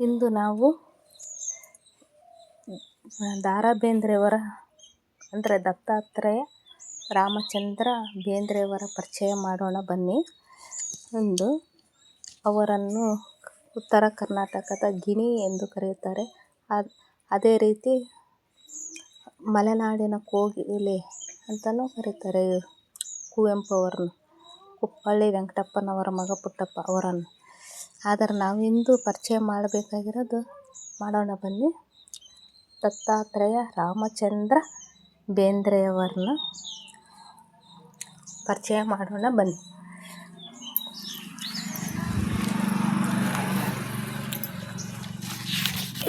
ಇಂದು ನಾವು ದ ರಾ ಬೇಂದ್ರೆಯವರ ಅಂದರೆ ದತ್ತಾತ್ರೇಯ ರಾಮಚಂದ್ರ ಬೇಂದ್ರೆಯವರ ಪರಿಚಯ ಮಾಡೋಣ ಬನ್ನಿ. ಇಂದು ಅವರನ್ನು ಉತ್ತರ ಕರ್ನಾಟಕದ ಗಿಣಿ ಎಂದು ಕರೆಯುತ್ತಾರೆ. ಅದೇ ರೀತಿ ಮಲೆನಾಡಿನ ಕೋಗಿಲೆ ಅಂತಲೂ ಕರೀತಾರೆ ಕುವೆಂಪು ಅವರನ್ನು, ಕುಪ್ಪಳ್ಳಿ ವೆಂಕಟಪ್ಪನವರ ಮಗ ಪುಟ್ಟಪ್ಪ ಅವರನ್ನು. ಆದರೆ ನಾವು ಇಂದು ಪರಿಚಯ ಮಾಡೋಣ ಬನ್ನಿ. ದತ್ತಾತ್ರೇಯ ರಾಮಚಂದ್ರ ಬೇಂದ್ರೆಯವರನ್ನ ಪರಿಚಯ ಮಾಡೋಣ ಬನ್ನಿ.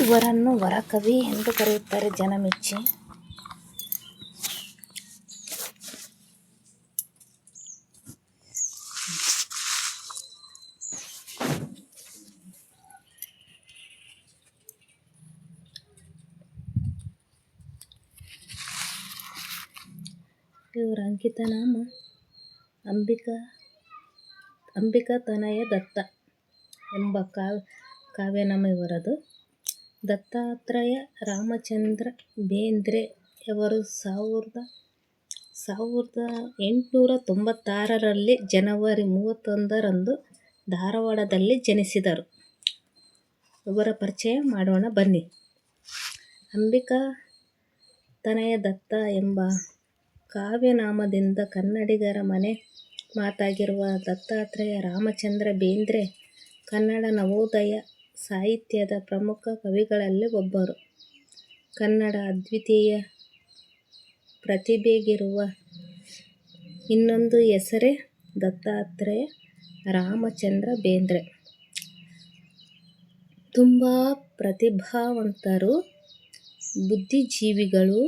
ಇವರನ್ನು ವರಕವಿ ಎಂದು ಕರೆಯುತ್ತಾರೆ ಜನಮೆಚ್ಚಿ. ಇವರ ಅಂಕಿತ ನಾಮ ಅಂಬಿಕಾ ತನಯ ದತ್ತ ಎಂಬ ಕಾವ್ಯನಾಮ ಇವರದು. ದತ್ತಾತ್ರೇಯ ರಾಮಚಂದ್ರ ಬೇಂದ್ರೆಯವರು 1896ರಲ್ಲಿ ಜನವರಿ 31ರಂದು ಧಾರವಾಡದಲ್ಲಿ ಜನಿಸಿದರು. ಇವರ ಪರಿಚಯ ಮಾಡೋಣ ಬನ್ನಿ. ಅಂಬಿಕಾ ತನಯ ದತ್ತ ಎಂಬ ಕಾವ್ಯನಾಮದಿಂದ ಕನ್ನಡಿಗರ ಮನೆ ಮಾತಾಗಿರುವ ದತ್ತಾತ್ರೇಯ ರಾಮಚಂದ್ರ ಬೇಂದ್ರೆ ಕನ್ನಡ ನವೋದಯ ಸಾಹಿತ್ಯದ ಪ್ರಮುಖ ಕವಿಗಳಲ್ಲಿ ಒಬ್ಬರು. ಕನ್ನಡ ಅದ್ವಿತೀಯ ಪ್ರತಿಭೆಗಿರುವ ಇನ್ನೊಂದು ಹೆಸರೇ ದತ್ತಾತ್ರೇಯ ರಾಮಚಂದ್ರ ಬೇಂದ್ರೆ. ತುಂಬ ಪ್ರತಿಭಾವಂತರು, ಬುದ್ಧಿಜೀವಿಗಳು,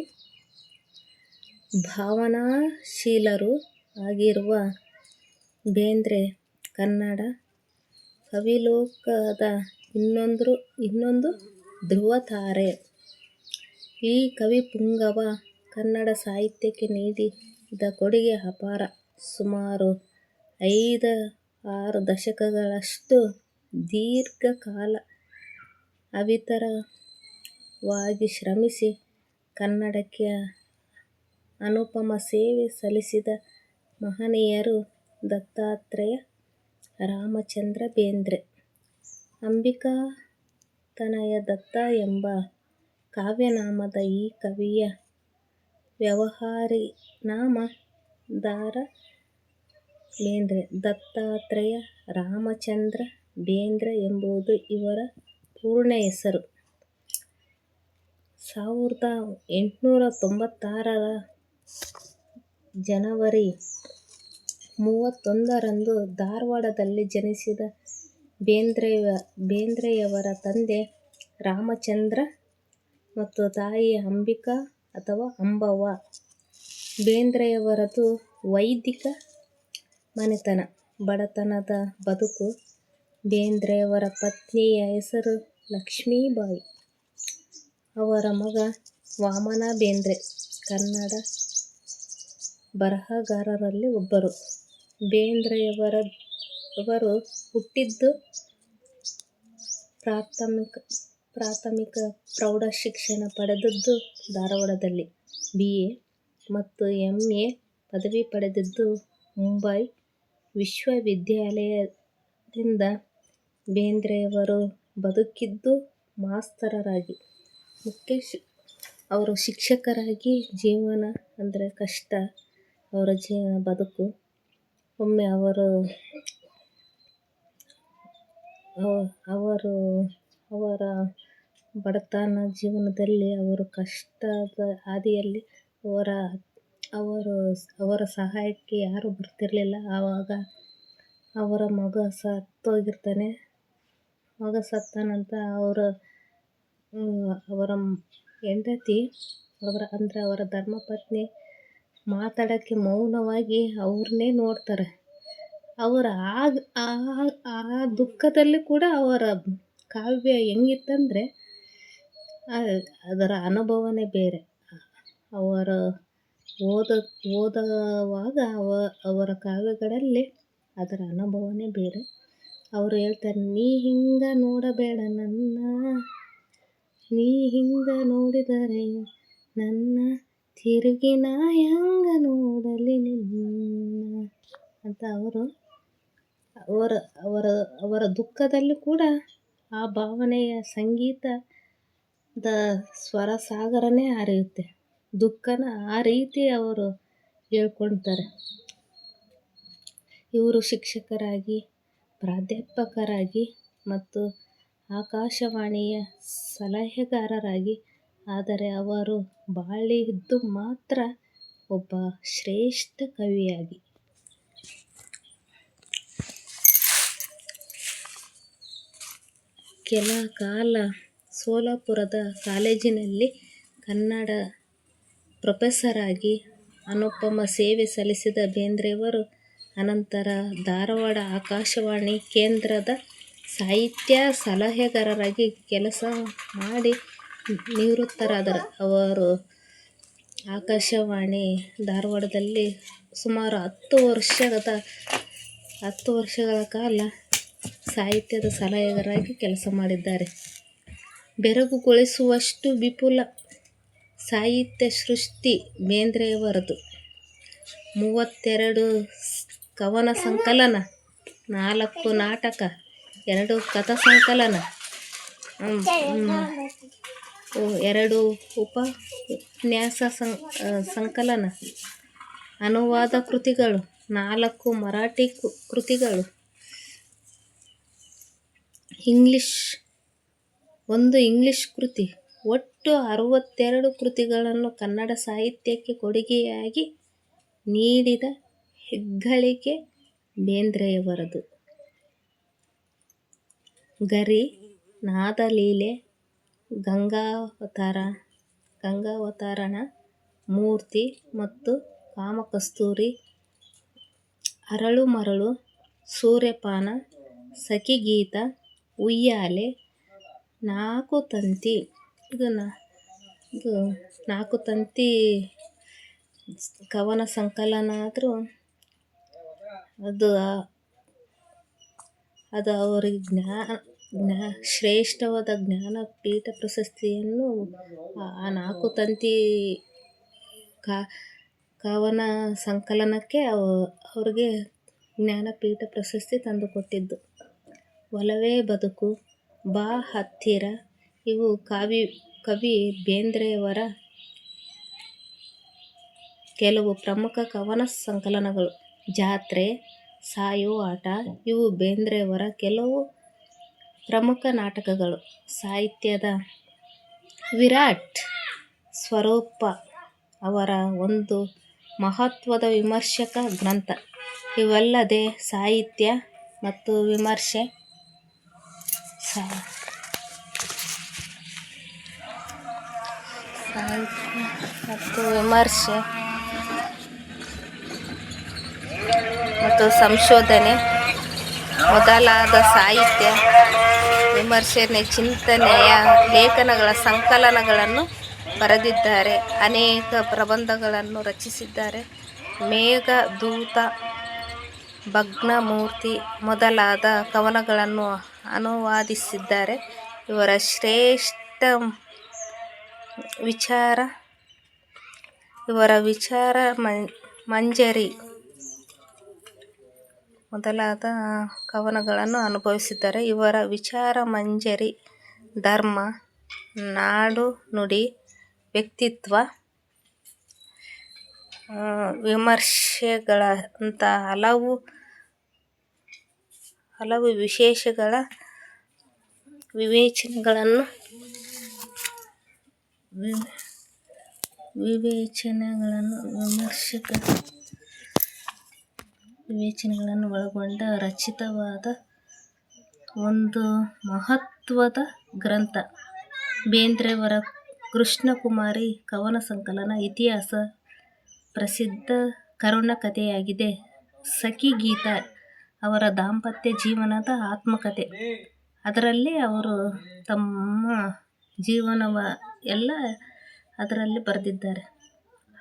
ಭಾವನಾಶೀಲರೂ ಆಗಿರುವ ಬೇಂದ್ರೆ ಕನ್ನಡ ಕವಿಲೋಕದ ಇನ್ನೊಂದು ಧ್ರುವತಾರೆ. ಈ ಕವಿಪುಂಗವ ಕನ್ನಡ ಸಾಹಿತ್ಯಕ್ಕೆ ನೀಡಿದ ಕೊಡುಗೆ ಅಪಾರ. ಸುಮಾರು 5-6 ದಶಕಗಳಷ್ಟು ದೀರ್ಘಕಾಲ ಅವಿರತವಾಗಿ ಶ್ರಮಿಸಿ ಕನ್ನಡಕ್ಕೆ ಅನುಪಮ ಸೇವೆ ಸಲ್ಲಿಸಿದ ಮಹನೀಯರು ದತ್ತಾತ್ರೇಯ ರಾಮಚಂದ್ರ ಬೇಂದ್ರೆ. ಅಂಬಿಕಾ ತನಯ ದತ್ತ ಎಂಬ ಕಾವ್ಯನಾಮದ ಈ ಕವಿಯ ವ್ಯಾವಹಾರಿ ನಾಮ ದ. ರಾ. ಬೇಂದ್ರೆ. ದತ್ತಾತ್ರೇಯ ರಾಮಚಂದ್ರ ಬೇಂದ್ರೆ ಎಂಬುದು ಇವರ ಪೂರ್ಣ ಹೆಸರು. 1896ರ ಜನವರಿ 31ರಂದು ಧಾರವಾಡದಲ್ಲಿ ಜನಿಸಿದ ಬೇಂದ್ರೆಯವರ ತಂದೆ ರಾಮಚಂದ್ರ ಮತ್ತು ತಾಯಿ ಅಂಬಿಕಾ ಅಥವಾ ಅಂಬವ್ವ. ಬೇಂದ್ರೆಯವರದು ವೈದಿಕ ಮನೆತನ. ಬಡತನದ ಬದುಕು. ಬೇಂದ್ರೆಯವರ ಪತ್ನಿಯ ಹೆಸರು ಲಕ್ಷ್ಮೀಬಾಯಿ. ಅವರ ಮಗ ವಾಮನ ಬೇಂದ್ರೆ ಕನ್ನಡ ಬರಹಗಾರರಲ್ಲಿ ಒಬ್ಬರು. ಬೇಂದ್ರೆಯವರು ಹುಟ್ಟಿದ್ದು ಪ್ರಾಥಮಿಕ ಪ್ರೌಢ ಶಿಕ್ಷಣ ಪಡೆದದ್ದು ಧಾರವಾಡದಲ್ಲಿ. BA ಮತ್ತು MA ಪದವಿ ಪಡೆದದ್ದು ಮುಂಬೈ ವಿಶ್ವವಿದ್ಯಾಲಯದಿಂದ. ಬೇಂದ್ರೆಯವರು ಬದುಕಿದ್ದು ಮಾಸ್ತರರಾಗಿ, ಅವರು ಶಿಕ್ಷಕರಾಗಿ. ಜೀವನ ಅಂದರೆ ಕಷ್ಟ ಅವರ ಬದುಕು. ಒಮ್ಮೆ ಅವರ ಬಡತನ ಜೀವನದಲ್ಲಿ ಅವರು ಕಷ್ಟದ ಹಾದಿಯಲ್ಲಿ ಅವರ ಸಹಾಯಕ್ಕೆ ಯಾರೂ ಬರ್ತಿರಲಿಲ್ಲ. ಆವಾಗ ಅವರ ಮಗ ಸತ್ತೋಗಿರ್ತಾನೆ. ಮಗ ಸತ್ತ ನಂತರ ಅವರ ಹೆಂಡತಿ ಅವರ ಧರ್ಮಪತ್ನಿ ಮಾತಾಡೋಕ್ಕೆ ಮೌನವಾಗಿ ಅವ್ರನ್ನೇ ನೋಡ್ತಾರೆ. ಅವರ ಆ ದುಃಖದಲ್ಲಿ ಕೂಡ ಅವರ ಕಾವ್ಯ ಹೆಂಗಿತ್ತಂದರೆ ಅದರ ಅನುಭವನೇ ಬೇರೆ. ಅವರು ಓದುವಾಗ ಅವರ ಕಾವ್ಯಗಳಲ್ಲಿ ಅದರ ಅನುಭವನೇ ಬೇರೆ. ಅವರು ಹೇಳ್ತಾರೆ, ನೀ ಹಿಂಗ ನೋಡಬೇಡ ನನ್ನ, ನೀ ಹಿಂಗ ನೋಡಿದರೆ ನನ್ನ, ತಿರುಗಿ ನಾ ಹೆಂಗ ನೋಡಲಿ ನಿನ್ನ ಅಂತ ಅವರ ಅವರ ಅವರ ದುಃಖದಲ್ಲೂ ಕೂಡ ಆ ಭಾವನೆಯ ಸಂಗೀತದ ಸ್ವರ ಸಾಗರನೇ ಹರಿಯುತ್ತೆ. ದುಃಖನ ಆ ರೀತಿ ಅವರು ಹೇಳ್ಕೊಳ್ತಾರೆ. ಇವರು ಶಿಕ್ಷಕರಾಗಿ, ಪ್ರಾಧ್ಯಾಪಕರಾಗಿ ಮತ್ತು ಆಕಾಶವಾಣಿಯ ಸಲಹೆಗಾರರಾಗಿ, ಆದರೆ ಅವರು ಬಾಳಿದ್ದು ಮಾತ್ರ ಒಬ್ಬ ಶ್ರೇಷ್ಠ ಕವಿಯಾಗಿ. ಕೆಲ ಕಾಲ ಸೋಲಾಪುರದ ಕಾಲೇಜಿನಲ್ಲಿ ಕನ್ನಡ ಪ್ರೊಫೆಸರಾಗಿ ಅನುಪಮ ಸೇವೆ ಸಲ್ಲಿಸಿದ ಬೇಂದ್ರೆಯವರು ಅನಂತರ ಧಾರವಾಡ ಆಕಾಶವಾಣಿ ಕೇಂದ್ರದ ಸಾಹಿತ್ಯ ಸಲಹೆಗಾರರಾಗಿ ಕೆಲಸ ಮಾಡಿ ನಿವೃತ್ತರಾದರು. ಅವರು ಆಕಾಶವಾಣಿ ಧಾರವಾಡದಲ್ಲಿ ಸುಮಾರು 10 ವರ್ಷಗಳ ಕಾಲ ಸಾಹಿತ್ಯದ ಸಲಹೆಗಾರರಾಗಿ ಕೆಲಸ ಮಾಡಿದ್ದಾರೆ. ಬೆರಗುಗೊಳಿಸುವಷ್ಟು ವಿಪುಲ ಸಾಹಿತ್ಯ ಸೃಷ್ಟಿ ಬೇಂದ್ರೆಯವರದು. 32 ಕವನ ಸಂಕಲನ, 4 ನಾಟಕ, 2 ಕಥಾ ಸಂಕಲನ, 2 ಉಪನ್ಯಾಸ ಸಂಕಲನ, ಅನುವಾದ ಕೃತಿಗಳು, 4 ಮರಾಠಿ ಕೃತಿಗಳು, 1 ಇಂಗ್ಲಿಷ್ ಕೃತಿ, ಒಟ್ಟು 62 ಕೃತಿಗಳನ್ನು ಕನ್ನಡ ಸಾಹಿತ್ಯಕ್ಕೆ ಕೊಡುಗೆಯಾಗಿ ನೀಡಿದ ಹೆಗ್ಗಳಿಕೆ ಬೇಂದ್ರೆಯವರದು. ಗರಿ, ನಾದಲೀಲೆ, ಗಂಗಾವತರಣ, ಮೂರ್ತಿ ಮತ್ತು ಕಾಮಕಸ್ತೂರಿ, ಅರಳು ಮರಳು, ಸೂರ್ಯಪಾನ, ಸಖಿಗೀತ, ಉಯ್ಯಾಲೆ, 4 ತಂತಿ. ಇದು 4 ತಂತಿ ಕವನ ಸಂಕಲನ ಆದರೂ ಅದು ಅವರಿಗೆ ಶ್ರೇಷ್ಠವಾದ ಜ್ಞಾನಪೀಠ ಪ್ರಶಸ್ತಿಯನ್ನು ಆ 4 ತಂತಿ ಕವನ ಸಂಕಲನಕ್ಕೆ ಅವ್ರಿಗೆ ಜ್ಞಾನಪೀಠ ಪ್ರಶಸ್ತಿ ತಂದುಕೊಟ್ಟಿದ್ದು. ಒಲವೇ ಬದುಕು, ಬಾ ಹತ್ತಿರ ಇವು ಕವಿ ಬೇಂದ್ರೆಯವರ ಕೆಲವು ಪ್ರಮುಖ ಕವನ ಸಂಕಲನಗಳು. ಜಾತ್ರೆ, ಸಾಯೋ ಆಟ ಇವು ಬೇಂದ್ರೆಯವರ ಕೆಲವು ಪ್ರಮುಖ ನಾಟಕಗಳು. ಸಾಹಿತ್ಯದ ವಿರಾಟ್ ಸ್ವರೂಪ ಅವರ ಒಂದು ಮಹತ್ವದ ವಿಮರ್ಶಕ ಗ್ರಂಥ. ಇವಲ್ಲದೆ ಸಾಹಿತ್ಯ ಮತ್ತು ವಿಮರ್ಶೆ ಮತ್ತು ಸಂಶೋಧನೆ ಮೊದಲಾದ ಸಾಹಿತ್ಯ ವಿಮರ್ಶೆ ಚಿಂತನೆಯ ಲೇಖನಗಳ ಸಂಕಲನಗಳನ್ನು ಬರೆದಿದ್ದಾರೆ. ಅನೇಕ ಪ್ರಬಂಧಗಳನ್ನು ರಚಿಸಿದ್ದಾರೆ. ಮೇಘದೂತ, ಭಗ್ನಮೂರ್ತಿ ಮೊದಲಾದ ಕವನಗಳನ್ನು ಅನುವಾದಿಸಿದ್ದಾರೆ. ಇವರ ಶ್ರೇಷ್ಠ ವಿಚಾರ ಮಂಜರಿ ಮೊದಲಾದ ಕವನಗಳನ್ನು ಅನುಭವಿಸಿದ್ದಾರೆ. ಇವರ ವಿಚಾರ ಮಂಜರಿ, ಧರ್ಮ, ನಾಡು ನುಡಿ, ವ್ಯಕ್ತಿತ್ವ ವಿಮರ್ಶೆಗಳಂಥ ಹಲವು ವಿವೇಚನೆಗಳನ್ನು ಒಳಗೊಂಡ ರಚಿತವಾದ ಒಂದು ಮಹತ್ವದ ಗ್ರಂಥ ಬೇಂದ್ರೆಯವರ ಕೃಷ್ಣಕುಮಾರಿ ಕವನ ಸಂಕಲನ. ಇತಿಹಾಸ ಪ್ರಸಿದ್ಧ ಕರುಣ ಕಥೆಯಾಗಿದೆ. ಸಖಿಗೀತ ಅವರ ದಾಂಪತ್ಯ ಜೀವನದ ಆತ್ಮಕಥೆ. ಅದರಲ್ಲಿ ಅವರು ತಮ್ಮ ಜೀವನವ ಎಲ್ಲ ಅದರಲ್ಲಿ ಬರೆದಿದ್ದಾರೆ.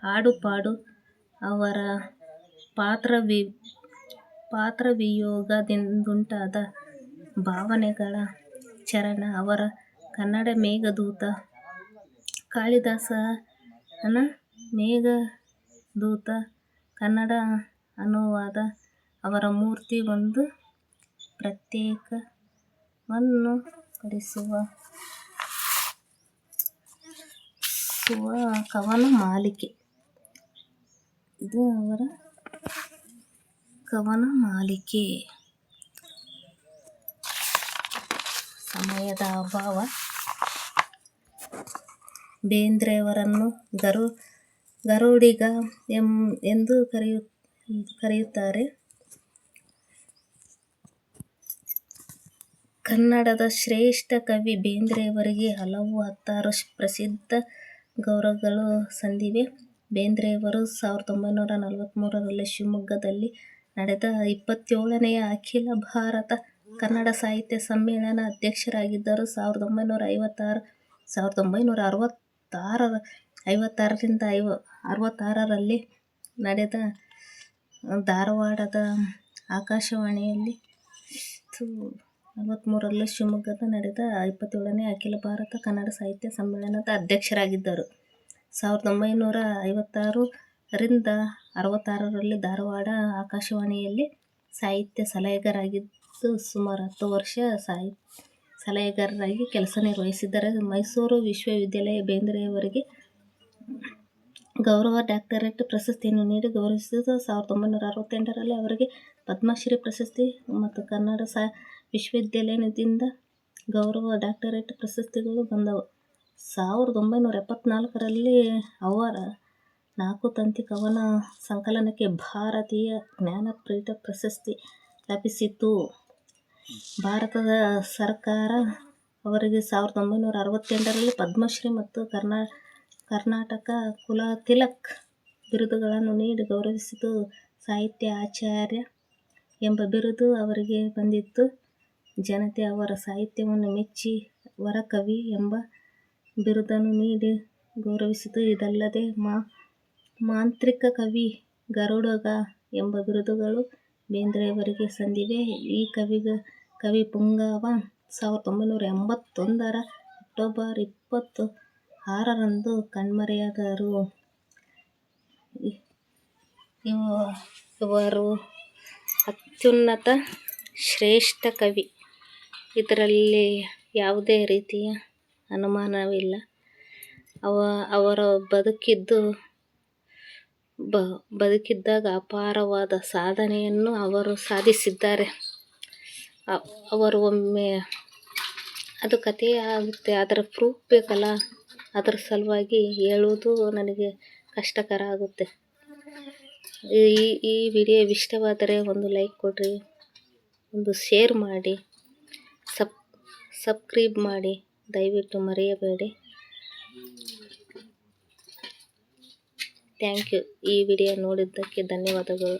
ಹಾಡು ಪಾಡು ಅವರ ಪಾತ್ರವಿಯೋಗದಿಂದುಂಟಾದ ಭಾವನೆಗಳ ಚರಣ ಅವರ ಕನ್ನಡ ಮೇಘದೂತ. ಕಾಳಿದಾಸನ ಮೇಘದೂತ ಕನ್ನಡ ಅನುವಾದ. ಅವರ ಮೂರ್ತಿ ಒಂದು ಪ್ರತ್ಯೇಕವನ್ನು ಪಡಿಸುವ ಕವನ ಮಾಲಿಕೆ. ಇದು ಅವರ ಕವನ ಮಾಲಿಕೆ. ಸಮಯದ ಅಭಾವ. ಬೇಂದ್ರೆಯವರನ್ನು ಗರುಡಿಗ ಎಂದು ಕರೆಯುತ್ತಾರೆ. ಕನ್ನಡದ ಶ್ರೇಷ್ಠ ಕವಿ ಬೇಂದ್ರೆಯವರಿಗೆ ಹತ್ತಾರು ಪ್ರಸಿದ್ಧ ಗೌರವಗಳು ಸಂದಿವೆ. ಬೇಂದ್ರೆಯವರು 1943ರಲ್ಲಿ ಶಿವಮೊಗ್ಗದಲ್ಲಿ ನಡೆದ 27ನೇ ಅಖಿಲ ಭಾರತ ಕನ್ನಡ ಸಾಹಿತ್ಯ ಸಮ್ಮೇಳನ ಅಧ್ಯಕ್ಷರಾಗಿದ್ದರು. 1956ರಲ್ಲಿ ನಡೆದ ಧಾರವಾಡದ ಆಕಾಶವಾಣಿಯಲ್ಲಿ 43ರಲ್ಲಿ ಶಿವಮೊಗ್ಗದ ನಡೆದ 27ನೇ ಅಖಿಲ ಭಾರತ ಕನ್ನಡ ಸಾಹಿತ್ಯ ಸಮ್ಮೇಳನದ ಅಧ್ಯಕ್ಷರಾಗಿದ್ದರು. 1956ರಿಂದ 66ರಲ್ಲಿ ಧಾರವಾಡ ಆಕಾಶವಾಣಿಯಲ್ಲಿ ಸಾಹಿತ್ಯ ಸಲಹೆಗಾರರಾಗಿದ್ದು ಸುಮಾರು 10 ವರ್ಷ ಸಲಹೆಗಾರರಾಗಿ ಕೆಲಸ ನಿರ್ವಹಿಸಿದ್ದಾರೆ. ಮೈಸೂರು ವಿಶ್ವವಿದ್ಯಾಲಯ ಬೇಂದ್ರೆಯವರಿಗೆ ಗೌರವ ಡಾಕ್ಟರೇಟ್ ಪ್ರಶಸ್ತಿಯನ್ನು ನೀಡಿ ಗೌರವಿಸಿದ್ದು. 1968ರಲ್ಲಿ ಅವರಿಗೆ ಪದ್ಮಶ್ರೀ ಪ್ರಶಸ್ತಿ ಮತ್ತು ಕನ್ನಡ ವಿಶ್ವವಿದ್ಯಾಲಯದಿಂದ ಗೌರವ ಡಾಕ್ಟರೇಟ್ ಪ್ರಶಸ್ತಿಗಳು ಬಂದವು. 1974ರಲ್ಲಿ ಅವರ 4 ತಂತಿ ಕವನ ಸಂಕಲನಕ್ಕೆ ಭಾರತೀಯ ಜ್ಞಾನಪೀಠ ಪ್ರಶಸ್ತಿ ಲಭಿಸಿತು. ಭಾರತ ಸರ್ಕಾರ ಅವರಿಗೆ 1968ರಲ್ಲಿ ಪದ್ಮಶ್ರೀ ಮತ್ತು ಕರ್ನಾಟಕ ಕುಲತಿಲಕ್ ಬಿರುದುಗಳನ್ನು ನೀಡಿ ಗೌರವಿಸಿತು. ಸಾಹಿತ್ಯ ಆಚಾರ್ಯ ಎಂಬ ಬಿರುದು ಅವರಿಗೆ ಬಂದಿತ್ತು. ಜನತೆ ಅವರ ಸಾಹಿತ್ಯವನ್ನು ಮೆಚ್ಚಿ ವರಕವಿ ಎಂಬ ಬಿರುದನ್ನು ನೀಡಿ ಗೌರವಿಸಿತು. ಇದಲ್ಲದೆ ಮಾಂತ್ರಿಕ ಕವಿ, ಗರುಡಗ ಎಂಬ ಬಿರುದುಗಳು ಬೇಂದ್ರೆಯವರಿಗೆ ಸಂದಿವೆ. ಈ ಕವಿ ಪುಂಗವ 1981ರ ಅಕ್ಟೋಬರ್ 26ರಂದು ಕಣ್ಮರೆಯಾದರು. ಇವರು ಅತ್ಯುನ್ನತ ಶ್ರೇಷ್ಠ ಕವಿ. ಇದರಲ್ಲಿ ಯಾವುದೇ ರೀತಿಯ ಅನುಮಾನವಿಲ್ಲ. ಅವರು ಬದುಕಿದ್ದಾಗ ಅಪಾರವಾದ ಸಾಧನೆಯನ್ನು ಅವರು ಸಾಧಿಸಿದ್ದಾರೆ. ಅವರು ಒಮ್ಮೆ ಅದು ಕಥೆಯೇ ಆಗುತ್ತೆ, ಅದರ ಪ್ರೂಫ್ ಬೇಕಲ್ಲ, ಅದರ ಸಲುವಾಗಿ ಹೇಳುವುದು ನನಗೆ ಕಷ್ಟಕರ ಆಗುತ್ತೆ. ಈ ವಿಡಿಯೋ ಇಷ್ಟವಾದರೆ ಒಂದು ಲೈಕ್ ಕೊಡ್ರಿ, ಒಂದು ಶೇರ್ ಮಾಡಿ, ಸಬ್ಸ್ಕ್ರೈಬ್ ಮಾಡಿ, ದಯವಿಟ್ಟು ಮರೆಯಬೇಡಿ. Thank you. ಈ ವಿಡಿಯೋ ನೋಡಿದ್ದಕ್ಕೆ ಧನ್ಯವಾದಗಳು.